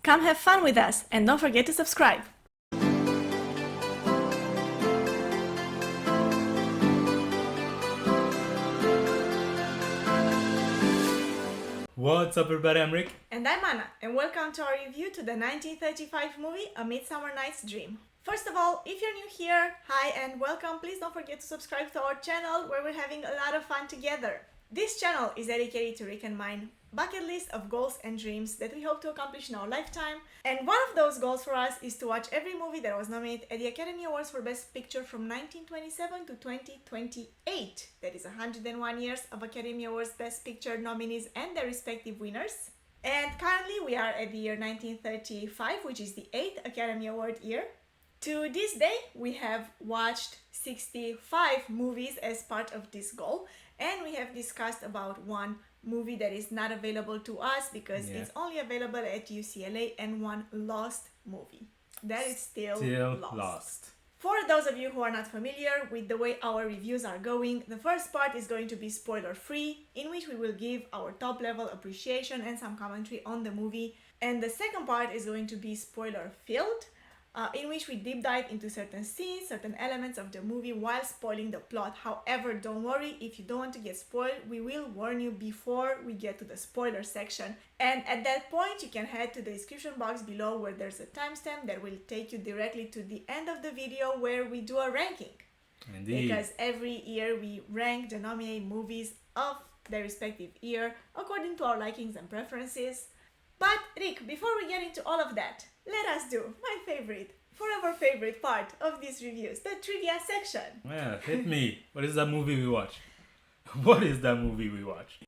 Come have fun with us and don't forget to subscribe. What's up everybody, I'm Rick. And I'm Anna, and welcome to our review to the 1935 movie A Midsummer Night's Dream. First of all, if you're new here, hi and welcome. Please don't forget to subscribe to our channel where we're having a lot of fun together. This channel is dedicated to Rick and mine bucket list of goals and dreams that we hope to accomplish in our lifetime. And one of those goals for us is to watch every movie that was nominated at the Academy Awards for Best Picture from 1927 to 2028. That is 101 years of Academy Awards Best Picture nominees and their respective winners. And currently we are at the year 1935, which is the 8th Academy Award year. To this day, we have watched 65 movies as part of this goal, and we have discussed about one movie that is not available to us because it's only available at UCLA, and one lost movie that is still lost. For those of you who are not familiar with the way our reviews are going, the first part is going to be spoiler free, in which we will give our top level appreciation and some commentary on the movie, and the second part is going to be spoiler filled, in which we deep dive into certain scenes, certain elements of the movie while spoiling the plot. However, don't worry, if you don't want to get spoiled, we will warn you before we get to the spoiler section. And at that point, you can head to the description box below where there's a timestamp that will take you directly to the end of the video where we do a ranking. Indeed. Because every year we rank the nominated movies of their respective year according to our likings and preferences. But Rick, before we get into all of that, let us do my favorite, forever favorite part of these reviews, the trivia section. Yeah, hit me. What is that movie we watch? What is that movie we watch?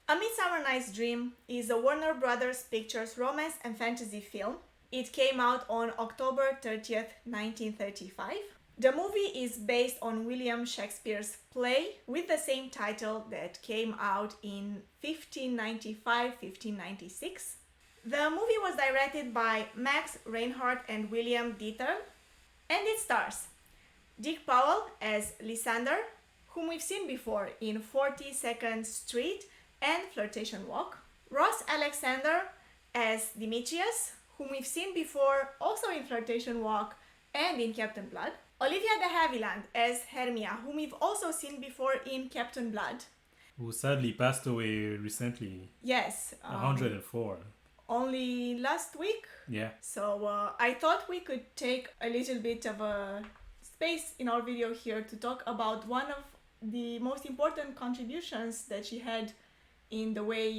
A Midsummer Night's Dream is a Warner Brothers Pictures romance and fantasy film. It came out on October 30th, 1935. The movie is based on William Shakespeare's play with the same title that came out in 1595-1596. The movie was directed by Max Reinhardt and William Dieter, and it stars Dick Powell as Lysander, whom we've seen before in 42nd Street and Flirtation Walk, Ross Alexander as Demetrius, whom we've seen before also in Flirtation Walk and in Captain Blood, Olivia de Havilland as Hermia, whom we've also seen before in Captain Blood, who sadly passed away recently. Yes. 104. Only last week. Yeah. So I thought we could take a little bit of a space in our video here to talk about one of the most important contributions that she had in the way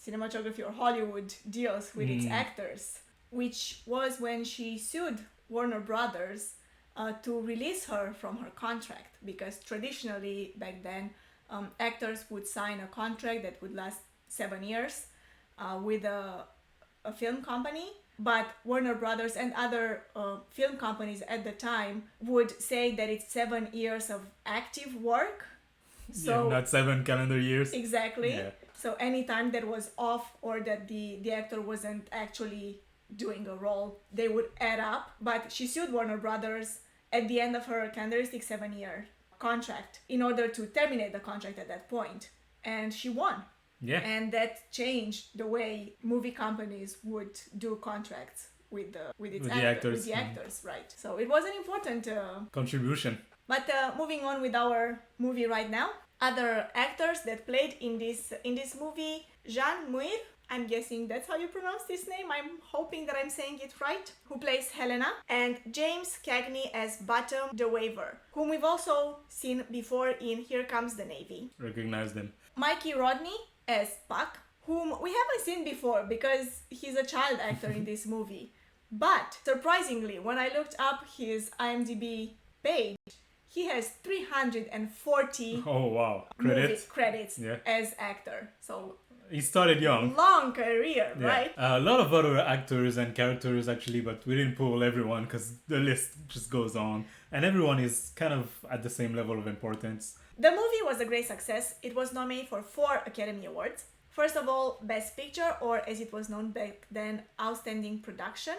cinematography or Hollywood deals with its actors, which was when she sued Warner Brothers to release her from her contract, because traditionally back then actors would sign a contract that would last 7 years with a film company, but Warner Brothers and other film companies at the time would say that it's 7 years of active work. So not 7 calendar years. Exactly. Yeah. So any time that was off or that the actor wasn't actually doing a role, they would add up. But she sued Warner Brothers at the end of her calendaristic 7-year contract in order to terminate the contract at that point, and she won. Yeah. And that changed the way movie companies would do contracts with the actors, right? So it was an important contribution. But moving on with our movie right now, other actors that played in this movie: Jean Muir, I'm guessing that's how you pronounce this name, I'm hoping that I'm saying it right, who plays Helena, and James Cagney as Bottom the Waver, whom we've also seen before in Here Comes the Navy. Recognize them. Mikey Rodney as Puck, whom we haven't seen before because he's a child actor in this movie. But surprisingly, when I looked up his IMDb page, he has 340 movie credits as actor. So he started young. Long career, right? A lot of other actors and characters actually, but we didn't pull everyone because the list just goes on. And everyone is kind of at the same level of importance. The movie was a great success. It was nominated for 4 Academy Awards. First of all, Best Picture, or as it was known back then, Outstanding Production,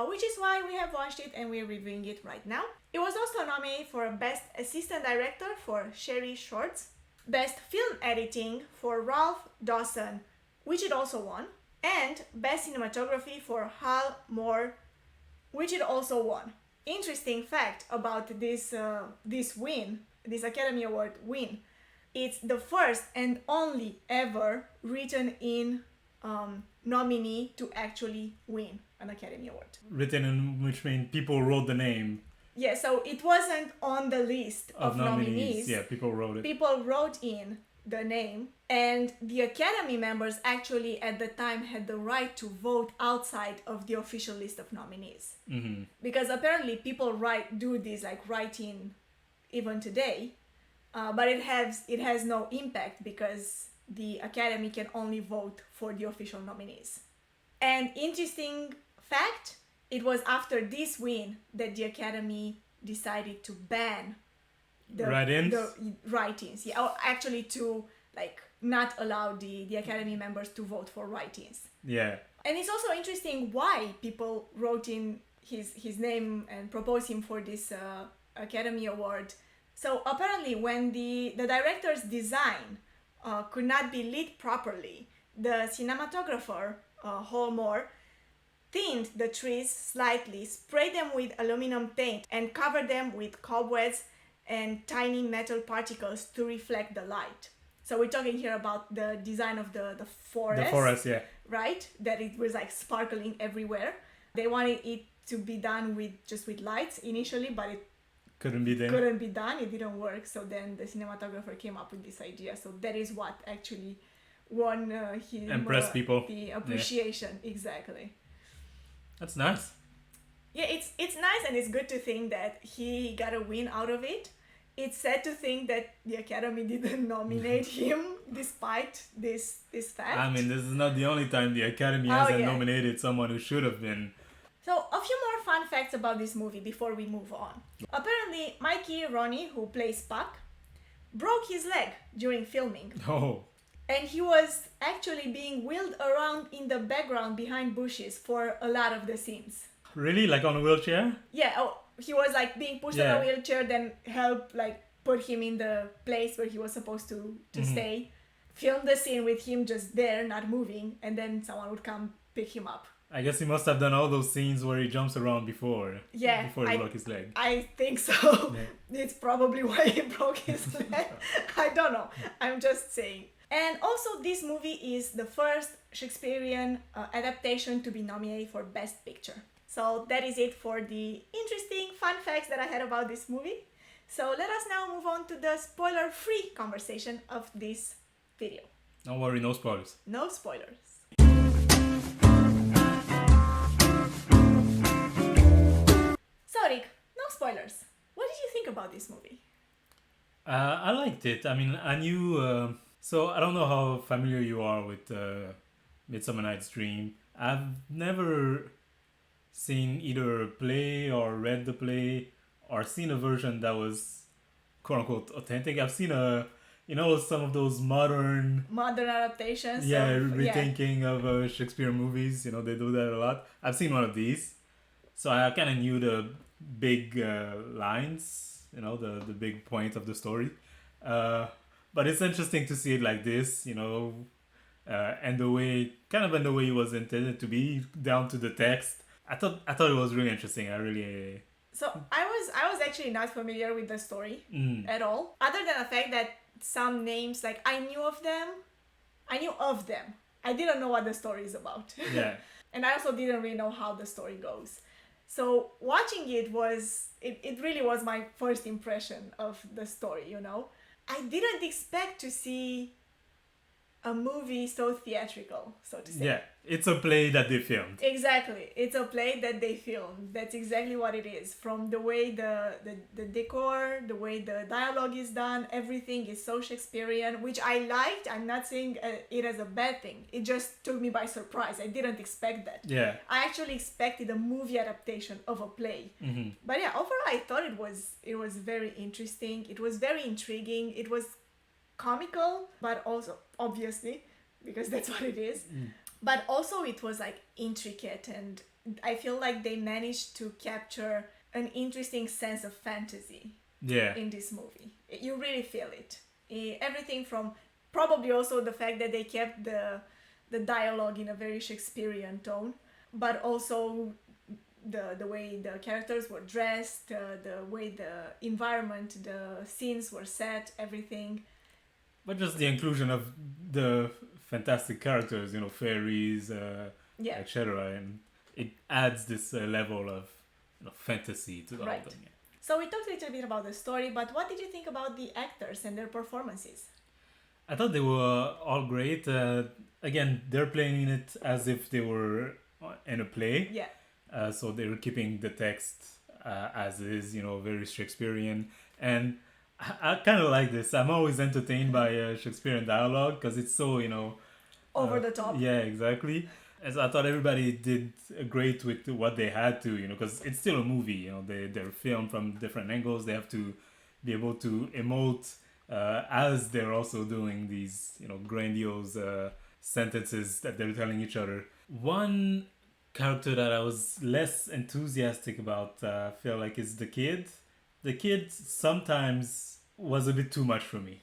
which is why we have watched it and we're reviewing it right now. It was also nominated for Best Assistant Director for Sherry Shorts, Best Film Editing for Ralph Dawson, which it also won, and Best Cinematography for Hal Moore, which it also won. Interesting fact about this win, this Academy Award win, it's the first and only ever written in nominee to actually win an Academy Award. Written in which means people wrote the name. Yeah, so it wasn't on the list of nominees. Yeah, people wrote it. People wrote in the name, and the Academy members actually at the time had the right to vote outside of the official list of nominees. Mm-hmm. Because apparently people do this, like write in even today, but it has no impact because the Academy can only vote for the official nominees. And interesting fact, it was after this win that the Academy decided to ban the write-ins. Yeah, or actually to like not allow the Academy members to vote for write-ins. Yeah. And it's also interesting why people wrote in his name and proposed him for this Academy Award. So apparently when the director's design could not be lit properly, the cinematographer, Hal Moore, thinned the trees slightly, sprayed them with aluminum paint, and covered them with cobwebs and tiny metal particles to reflect the light. So we're talking here about the design of the forest. The forest, yeah. Right? That it was like sparkling everywhere. They wanted it to be done with lights initially, but it couldn't be done. It didn't work. So then the cinematographer came up with this idea. So that is what actually won him impress people. The appreciation. Yeah. Exactly. That's nice. Yeah, it's nice, and it's good to think that he got a win out of it. It's sad to think that the Academy didn't nominate him despite this fact. I mean, this is not the only time the Academy hasn't nominated someone who should have been. So, a few more fun facts about this movie before we move on. Apparently, Mikey Roney, who plays Puck, broke his leg during filming. Oh. And he was actually being wheeled around in the background behind bushes for a lot of the scenes. Really? Like on a wheelchair? Yeah, he was like being pushed on a wheelchair, then help like put him in the place where he was supposed to stay. Film the scene with him just there, not moving, and then someone would come pick him up. I guess he must have done all those scenes where he jumps around before he broke his leg. I think so. Yeah. It's probably why he broke his leg. I don't know. I'm just saying. And also, this movie is the first Shakespearean adaptation to be nominated for Best Picture. So that is it for the interesting fun facts that I had about this movie. So let us now move on to the spoiler-free conversation of this video. Don't worry, no spoilers. No spoilers. So Rick, no spoilers. What did you think about this movie? I liked it. I mean, I knew... So I don't know how familiar you are with Midsummer Night's Dream. I've never seen either a play or read the play or seen a version that was quote unquote authentic. I've seen some of those modern adaptations. Rethinking of Shakespeare movies. You know, they do that a lot. I've seen one of these, so I kind of knew the big lines. You know, the big point of the story. But it's interesting to see it like this, you know, and the way it was intended to be, down to the text. I thought it was really interesting. So I was actually not familiar with the story at all, other than the fact that some names, like I knew of them. I didn't know what the story is about. Yeah. And I also didn't really know how the story goes. So watching it really was my first impression of the story, you know. I didn't expect to see a movie so theatrical, so to say. Yeah, it's a play that they filmed. Exactly. It's a play that they filmed. That's exactly what it is. From the way the decor, the way the dialogue is done, everything is so Shakespearean, which I liked. I'm not saying it as a bad thing. It just took me by surprise. I didn't expect that. Yeah. I actually expected a movie adaptation of a play. Mm-hmm. But yeah, overall I thought it was very interesting. It was very intriguing. It was comical, but also obviously because that's what it is. But also it was like intricate, and I feel like they managed to capture an interesting sense of fantasy in this movie. You really feel it. Everything from probably also the fact that they kept the dialogue in a very Shakespearean tone, but also the way the characters were dressed, the way the environment, the scenes were set, everything. But just the inclusion of the fantastic characters, fairies, Yeah. etc., and it adds this level of fantasy to the Right. whole thing. Yeah. So we talked a little bit about the story, but what did you think about the actors and their performances? I thought they were all great. Again, they're playing it as if they were in a play. Yeah. So they were keeping the text as is, very Shakespearean. And I kind of like this. I'm always entertained by Shakespearean dialogue because it's so, Over the top. Yeah, exactly. As I thought everybody did great with what they had to, because it's still a movie. They're filmed from different angles. They have to be able to emote as they're also doing these, grandiose sentences that they're telling each other. One character that I was less enthusiastic about, I feel like, is the kid. The kid sometimes was a bit too much for me.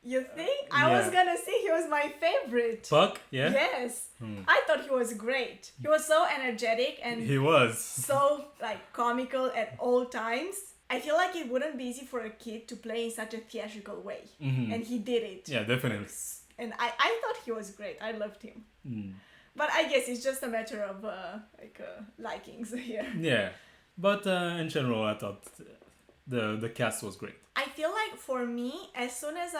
You think? I was gonna say he was my favorite. Puck, yeah? Yes. I thought he was great. He was so energetic and He was. so comical at all times. I feel like it wouldn't be easy for a kid to play in such a theatrical way. Mm-hmm. And he did it. Yeah, definitely. And I thought he was great. I loved him. But I guess it's just a matter of likings here. Yeah. But in general, I thought the cast was great. I feel like for me, as soon as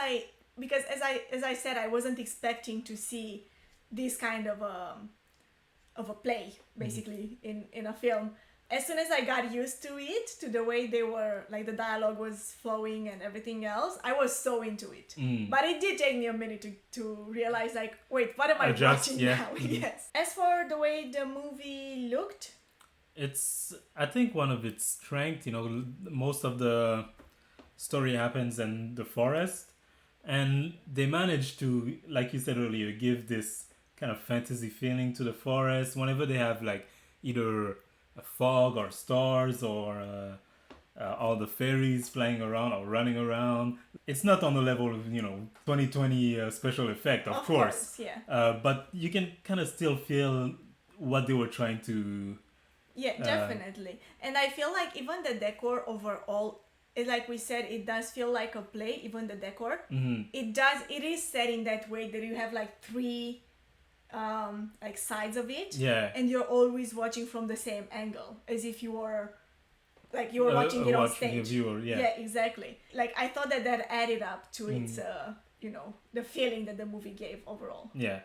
because as I said, I wasn't expecting to see this kind of a play basically in a film. As soon as I got used to it, to the way they were, like the dialogue was flowing and everything else, I was so into it. But it did take me a minute to realize, like, wait, what am I watching now? Yes. As for the way the movie looked, it's, I think, one of its strengths. Most of the story happens in the forest, and they managed to, like you said earlier, give this kind of fantasy feeling to the forest whenever they have like either a fog or stars or all the fairies flying around or running around. It's not on the level of 2020 special effect, of course. yeah. But you can kind of still feel what they were trying to. Yeah, definitely. And I feel like even the decor overall, like we said, it does feel like a play. Even the decor, it is set in that way that you have like three like sides of it, and you're always watching from the same angle, as if you were watching it on stage. A viewer, yeah, exactly. Like I thought that added up to its the feeling that the movie gave overall. Yeah,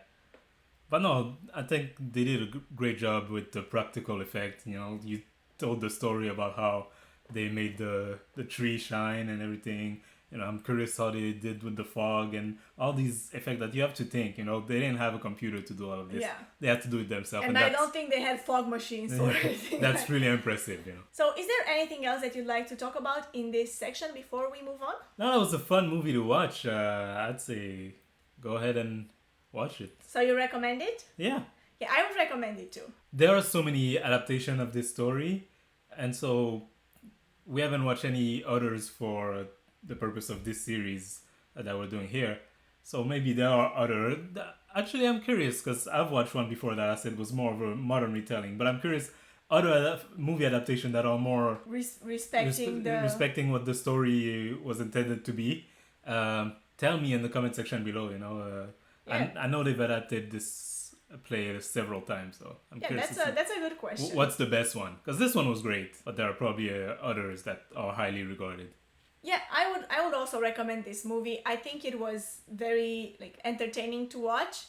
but no, I think they did a great job with the practical effect. You told the story about how they made the tree shine and everything. I'm curious how they did with the fog and all these effects that you have to think. They didn't have a computer to do all of this. Yeah. They had to do it themselves. And I don't think they had fog machines or anything. That's really impressive. So is there anything else that you'd like to talk about in this section before we move on? No, it was a fun movie to watch. I'd say go ahead and watch it. So you recommend it? Yeah. Yeah, I would recommend it too. There are so many adaptations of this story, and so we haven't watched any others for the purpose of this series that we're doing here. So maybe there are other. Actually, I'm curious because I've watched one before that I said was more of a modern retelling. But I'm curious other movie adaptations that are more respecting what the story was intended to be. Tell me in the comment section below. I know they've adapted this play several times, so I'm curious. That's a good question. What's the best one? Because this one was great, but there are probably others that are highly regarded. Yeah, I would also recommend this movie. I think it was very entertaining to watch,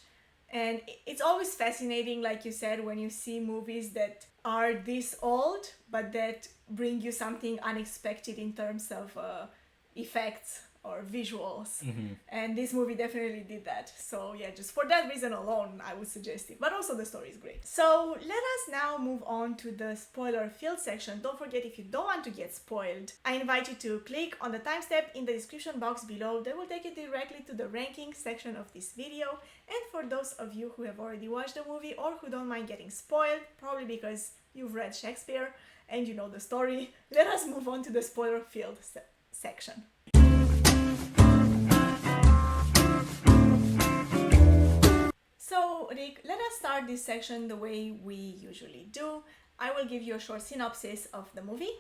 and it's always fascinating, like you said, when you see movies that are this old but that bring you something unexpected in terms of effects or visuals. And this movie definitely did that. So yeah, just for that reason alone, I would suggest it. But also the story is great. So let us now move on to the spoiler filled section. Don't forget, if you don't want to get spoiled, I invite you to click on the timestamp in the description box below. That will take you directly to the ranking section of this video. And for those of you who have already watched the movie or who don't mind getting spoiled, probably because you've read Shakespeare and you know the story, let us move on to the spoiler filled section. topic, let us start this section the way we usually do. I will give you a short synopsis of the movie.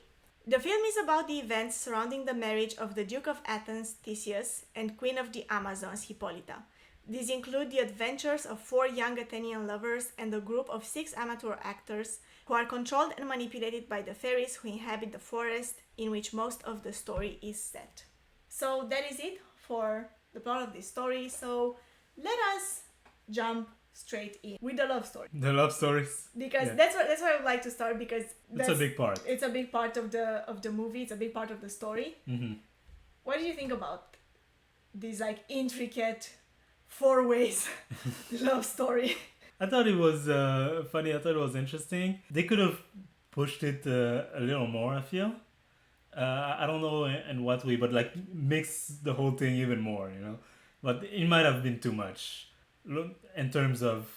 The film is about the events surrounding the marriage of the Duke of Athens, Theseus, and Queen of the Amazons, Hippolyta. These include the adventures of 4 young Athenian lovers and a group of 6 amateur actors who are controlled and manipulated by the fairies who inhabit the forest in which most of the story is set. So that is it for the plot of this story. So let us jump straight in with the love story. The love stories. Because that's where I would like to start, because It's a big part. It's a big part of the movie. It's a big part of the story. Mm-hmm. What do you think about these like intricate 4 ways love story? I thought it was funny. I thought it was interesting. They could have pushed it a little more, I feel. I don't know in what way, but like mix the whole thing even more, you know. But it might have been too much in terms of,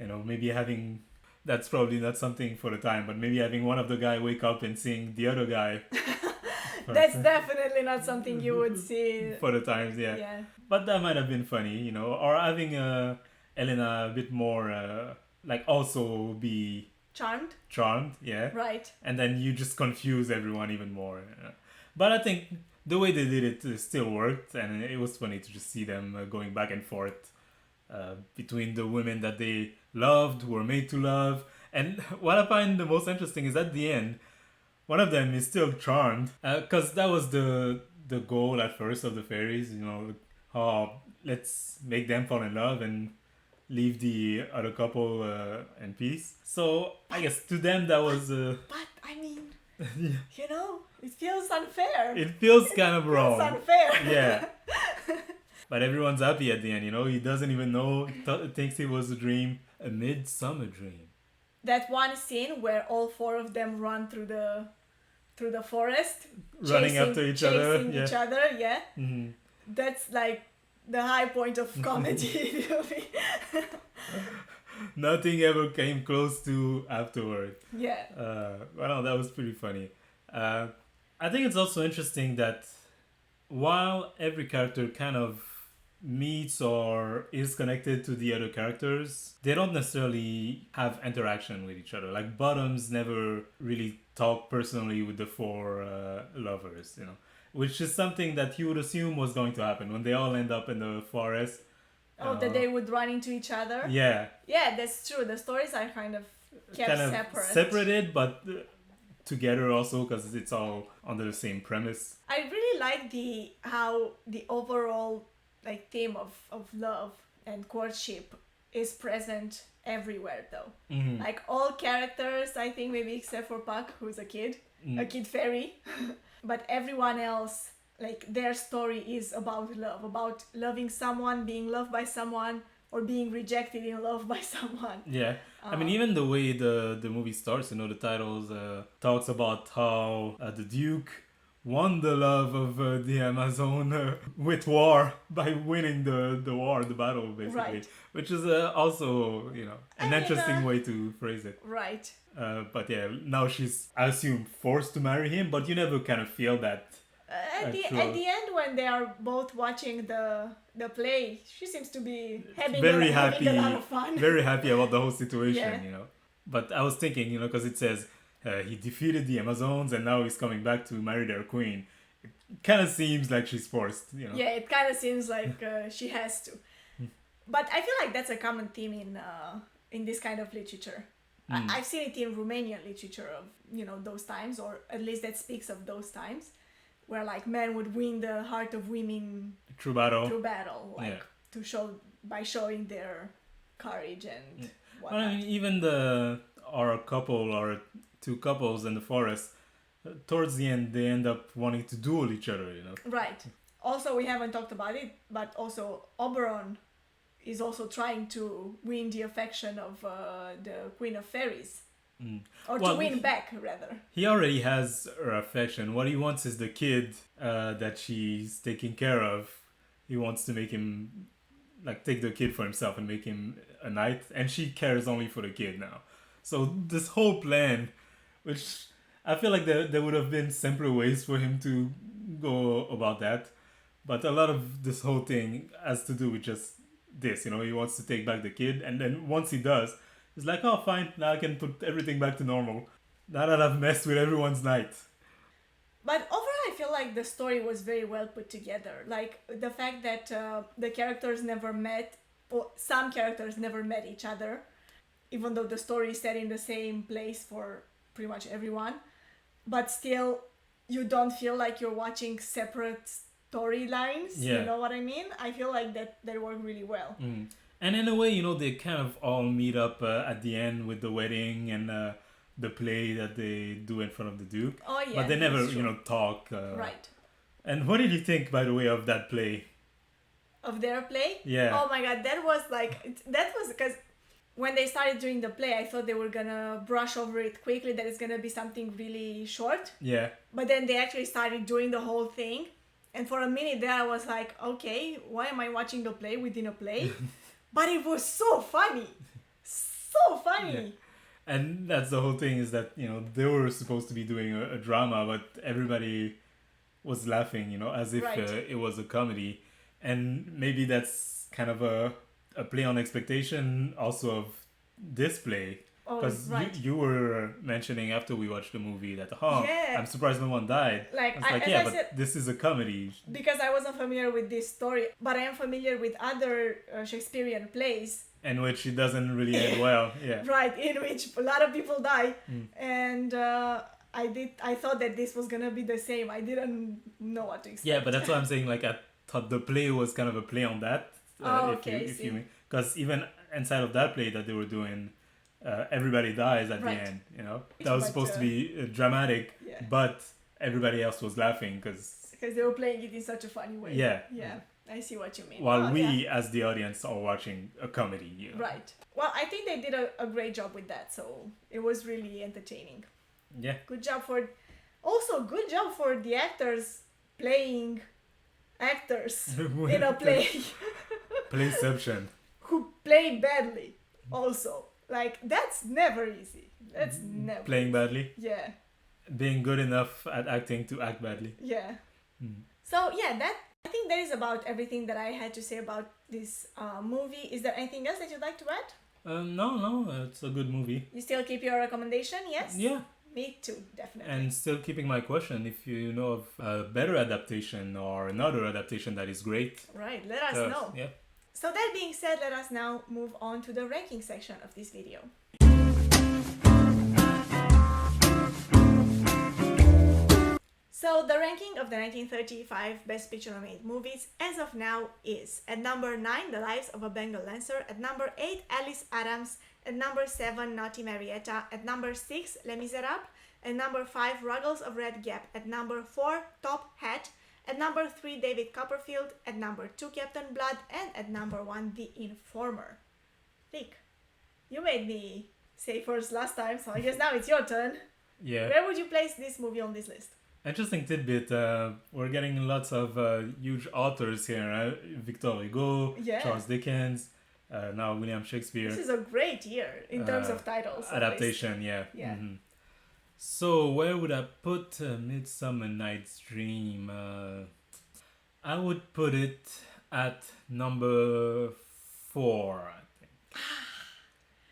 you know, maybe having, that's probably not something for the time, but maybe having one of the guy wake up and seeing the other guy. That's definitely not something you would see for the times, yeah. But that might have been funny, you know, or having Elena a bit more like also be charmed, yeah. Right. And then you just confuse everyone even more. But I think the way they did it still worked, and it was funny to just see them going back and forth between the women that they loved, who were made to love. And what I find the most interesting is at the end, one of them is still charmed, because that was the goal at first of the fairies, you know, let's make them fall in love and leave the other couple in peace. So I guess to them that was... But I mean, you know, it feels unfair. It feels kind of wrong. It's unfair. Yeah. But everyone's happy at the end, you know. He doesn't even know. He thinks it was a dream. A midsummer dream. That one scene where all 4 of them run through the forest, running after each other. Chasing each other, yeah. Mm-hmm. That's like the high point of comedy. Nothing ever came close to afterward. Yeah. Well, that was pretty funny. I think it's also interesting that while every character kind of meets or is connected to the other characters, they don't necessarily have interaction with each other. Like Bottoms never really talk personally with the 4 lovers, you know, which is something that you would assume was going to happen when they all end up in the forest. That they would run into each other. Yeah. Yeah, that's true. The stories are kind of separated, but together also, because it's all under the same premise. I really like how the overall like theme of love and courtship is present everywhere, though. Mm-hmm. Like all characters, I think, maybe except for Puck, who's a kid fairy, but everyone else, like their story is about love, about loving someone, being loved by someone, or being rejected in love by someone. Yeah. I mean, even the way the movie starts, you know, the titles talks about how the Duke won the love of the Amazon with war by winning the war, the battle, basically. Right. Which is also, you know, an interesting way to phrase it. Right. But yeah, now she's, I assume, forced to marry him, but you never kind of feel that. At the end, when they are both watching the play, she seems to be having a lot of fun. Very happy about the whole situation, you know. But I was thinking, you know, because it says he defeated the Amazons and now he's coming back to marry their queen. It kind of seems like she's forced, you know. Yeah, it kind of seems like she has to. But I feel like that's a common theme in this kind of literature. I've seen it in Romanian literature of, you know, those times, or at least that speaks of those times, where like men would win the heart of women through battle, like by showing their courage and whatnot. Well, I mean, even our couple or 2 couples in the forest, towards the end they end up wanting to duel each other, you know. Right. Also, we haven't talked about it, but also Oberon is also trying to win the affection of the Queen of Fairies. Or to win back, rather. He already has her affection. What he wants is the kid that she's taking care of. He wants to make him, like, take the kid for himself and make him a knight. And she cares only for the kid now. So this whole plan, which I feel like there would have been simpler ways for him to go about that. But a lot of this whole thing has to do with just this. He wants to take back the kid, and then once he does, he's like, oh, fine, now I can put everything back to normal. Now that I've messed with everyone's night. But overall, I feel like the story was very well put together. Like the fact that the characters never met, or some characters never met each other, even though the story is set in the same place for pretty much everyone. But still, you don't feel like you're watching separate storylines. Yeah. You know what I mean? I feel like that they work really well. And in a way, they kind of all meet up at the end with the wedding and the play that they do in front of the Duke. Oh yeah. But they never, that's true. talk. Right. And what did you think, by the way, of that play? Of their play? Yeah. Oh my god, that was because when they started doing the play, I thought they were gonna brush over it quickly, that it's gonna be something really short. Yeah. But then they actually started doing the whole thing. And for a minute there, I was like, okay, why am I watching the play within a play? But it was so funny. So funny. Yeah. And that's the whole thing, is that, they were supposed to be doing a drama, but everybody was laughing, as if Right. it was a comedy. And maybe that's kind of a play on expectation also of this play. Oh, Because right. you were mentioning after we watched the movie that, Yeah. I'm surprised no one died. Like, I was like, as yeah, I but said, this is a comedy. because I wasn't familiar with this story, but I am familiar with other Shakespearean plays. In which it doesn't really end well. Yeah. Right, in which a lot of people die. And I thought that this was gonna be the same. I didn't know what to expect. Yeah, but that's what I'm saying. Like, I thought the play was kind of a play on that. If you mean, because even inside of that play that they were doing, everybody dies at Right. the end. That was But, supposed to be dramatic, Yeah. but everybody else was laughing because they were playing it in such a funny way. Yeah. Yeah, I see what you mean. while Oh, we yeah. as the audience are watching a comedy. Right. Well, I think they did a great job with that, so it was really entertaining. Yeah. Good job for the actors playing actors in a play Playception. who play badly also. Like, that's never easy. That's never Playing badly. Yeah, Being good enough at acting to act badly. yeah. Mm. So yeah, I think that is about everything that I had to say about this movie. Is there anything else that you'd like to add? No, it's a good movie. You still keep your recommendation? Yes? Yeah. Me too, definitely. And still keeping my question, if you know of a better adaptation or another adaptation that is great, Right, let us tell us. know. Yeah. So that being said, let us now move on to the ranking section of this video. So the ranking of the 1935 Best Picture nominated movies as of now is: at number 9, The Lives of a Bengal Lancer; at number 8, Alice Adams; at number 7, Naughty Marietta; at number 6, Les Miserables; at number 5, Ruggles of Red Gap; at number 4, Top Hat; at number 3, David Copperfield; at number 2, Captain Blood; and at number 1, The Informer. Rick, you made me say first last time, so I guess now it's your turn. Yeah. Where would you place this movie on this list? Interesting tidbit. We're getting lots of huge authors here. Victor Hugo, Yeah. Charles Dickens, now William Shakespeare. This is a great year in terms of titles. at least. Adaptation, yeah. Yeah. So where would I put Midsummer Night's Dream? I would put it at number 4, I think.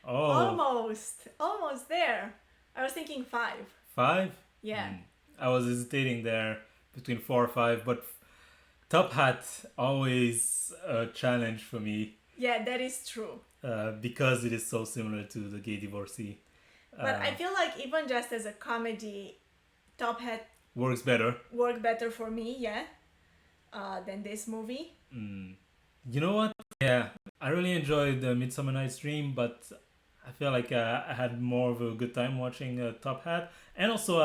Almost there. I was thinking 5. 5? Yeah. I was hesitating there between 4 or 5, but Top Hat always a challenge for me Yeah, that is true. because it is so similar to The Gay Divorcee. But I feel like even just as a comedy, Top Hat Works better. worked better for me, yeah, than this movie. You know what? Yeah, I really enjoyed the Midsummer Night's Dream, but I feel like I had more of a good time watching Top Hat, and also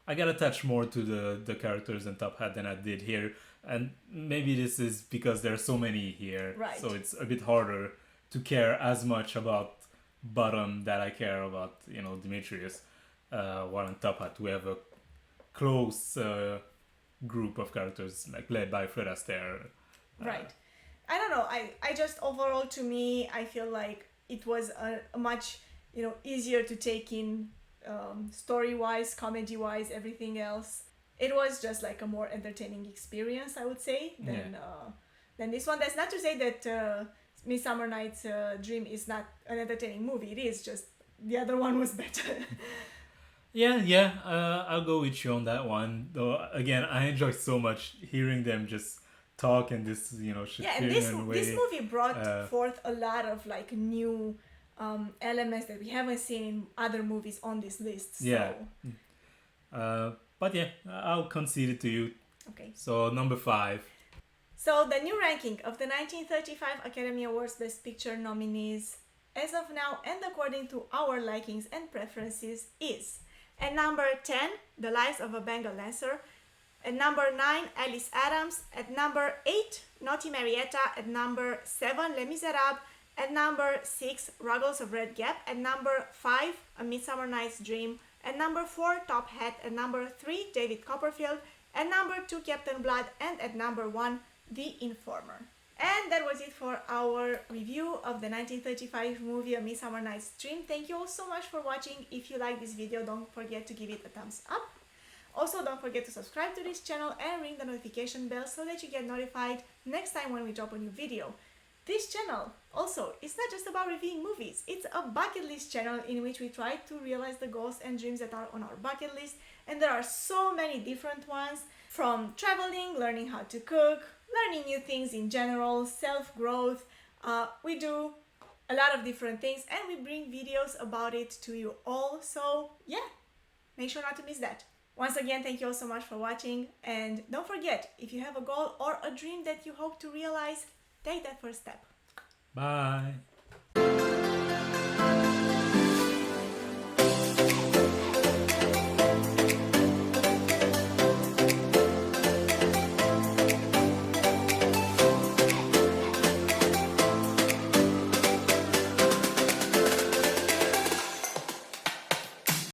I got attached more to the characters in Top Hat than I did here, and maybe this is because there are so many here, Right. so it's a bit harder to care as much about Bottom that I care about, Demetrius. While in Top Hat we have a close group of characters, like led by Fred Astaire. Right. I don't know. I just overall, to me, I feel like it was a much easier to take in, story wise, comedy wise, everything else. It was just like a more entertaining experience, I would say, than than this one. That's not to say that Midsummer Night's Dream is not an entertaining movie. It is, just the other one was better. Yeah, I'll go with you on that one. Though again, I enjoy so much hearing them just talk in this, Yeah, and Shakespearean way. this movie brought forth a lot of like new elements that we haven't seen in other movies on this list. So. Yeah. But yeah, I'll concede it to you. Okay. So number 5. So the new ranking of the 1935 Academy Awards Best Picture nominees as of now and according to our likings and preferences is: at number 10, The Lives of a Bengal Lancer; at number 9, Alice Adams; at number 8, Naughty Marietta; at number 7, Les Miserables; at number 6, Ruggles of Red Gap; at number 5, A Midsummer Night's Dream; at number 4, Top Hat; at number 3, David Copperfield; at number 2, Captain Blood; and at number 1, The Informer. And that was it for our review of the 1935 movie A Midsummer Night's Dream. Thank you all so much for watching. If you like this video, don't forget to give it a thumbs up. Also, don't forget to subscribe to this channel and ring the notification bell so that you get notified next time when we drop a new video. This channel also is not just about reviewing movies, it's a bucket list channel in which we try to realize the goals and dreams that are on our bucket list, and there are so many different ones, from traveling, learning how to cook, learning new things in general, self-growth. We do a lot of different things and we bring videos about it to you all, so yeah, make sure not to miss that. Once again, thank you all so much for watching, and don't forget, if you have a goal or a dream that you hope to realize, take that first step. Bye.